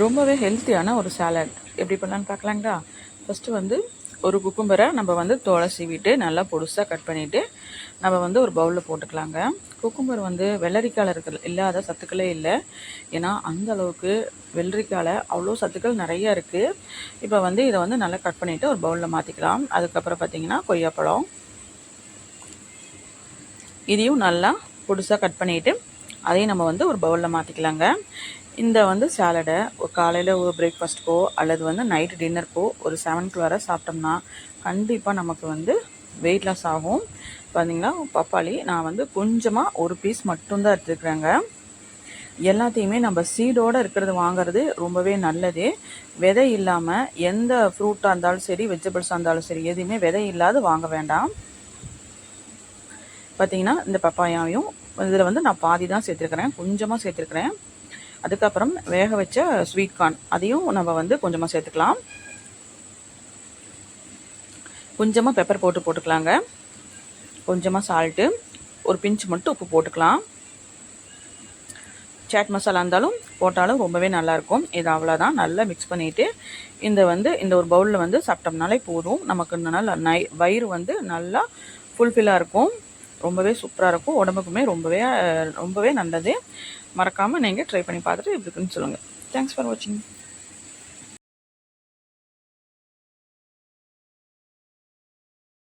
ரொம்பவே ஹெல்த்தியான ஒரு சாலட் எப்படி பண்ணலான்னு பார்க்கலாங்களா. ஃபஸ்ட்டு வந்து ஒரு குக்கும்பரை நம்ம வந்து தோலை சீவிட்டு நல்லா பொடுசாக கட் பண்ணிவிட்டு நம்ம வந்து ஒரு பவுலில் போட்டுக்கலாங்க. குக்கும்பர் வந்து வெள்ளரிக்காயில் இல்லாத சத்துக்களே இல்லை. ஏன்னா அந்த அளவுக்கு வெள்ளரிக்காயில் அவ்வளோ சத்துக்கள் நிறையா இருக்குது. இப்போ வந்து இதை வந்து நல்லா கட் பண்ணிவிட்டு ஒரு பவுலில் மாற்றிக்கலாம். அதுக்கப்புறம் பார்த்திங்கன்னா கொய்யாப்பழம், இதையும் நல்லா பொடுசாக கட் பண்ணிவிட்டு அதையும் நம்ம வந்து ஒரு பவுலில் மாற்றிக்கலாங்க. இந்த வந்து சாலடை காலையில் ஒரு பிரேக்ஃபாஸ்ட்டுக்கோ அல்லது வந்து நைட்டு டின்னருக்கோ ஒரு 7க்கு வர சாப்பிட்டோம்னா கண்டிப்பாக நமக்கு வந்து வெயிட் லாஸ் ஆகும். பார்த்திங்கன்னா பப்பாளி நான் வந்து கொஞ்சமாக ஒரு பீஸ் மட்டும்தான் எடுத்துக்கிறேங்க. எல்லாத்தையுமே நம்ம சீடோடு இருக்கிறது வாங்கிறது ரொம்பவே நல்லது. விதை இல்லாமல் எந்த ஃப்ரூட்டாக இருந்தாலும் சரி, வெஜிடபிள்ஸாக இருந்தாலும் சரி, எதுவுமே விதை இல்லாத வாங்க வேண்டாம். பார்த்திங்கன்னா இந்த பப்பாயாவையும் இதில் வந்து நான் பாதி தான் சேர்த்துருக்கிறேன், கொஞ்சமாக சேர்த்துருக்கிறேன். அதுக்கப்புறம் வேக வச்ச ஸ்வீட் கார்ன் அதையும் நம்ம வந்து கொஞ்சமாக சேர்த்துக்கலாம். கொஞ்சமாக பெப்பர் போட்டுக்கலாங்க. கொஞ்சமாக சால்ட்டு, ஒரு பிஞ்ச் மட்டும் உப்பு போட்டுக்கலாம். சாட் மசாலா இருந்தாலும் போட்டாலும் ரொம்பவே நல்லாயிருக்கும். இது அவ்வளோதான். நல்லா மிக்ஸ் பண்ணிவிட்டு இந்த ஒரு பவுலில் வந்து சாப்பிட்டோம்னாலே போதும். நமக்கு நல்லா வயிறு வந்து நல்லா ஃபுல்ஃபில்லாக இருக்கும். ரொம்பவே சூப்பராக இருக்கும். உடம்புக்குமே ரொம்பவே நல்லது. மறக்காமல் நீங்கள் ட்ரை பண்ணி பார்த்துட்டு எப்படி இருக்குன்னு சொல்லுங்கள். தேங்க்ஸ் ஃபார் வாட்சிங்.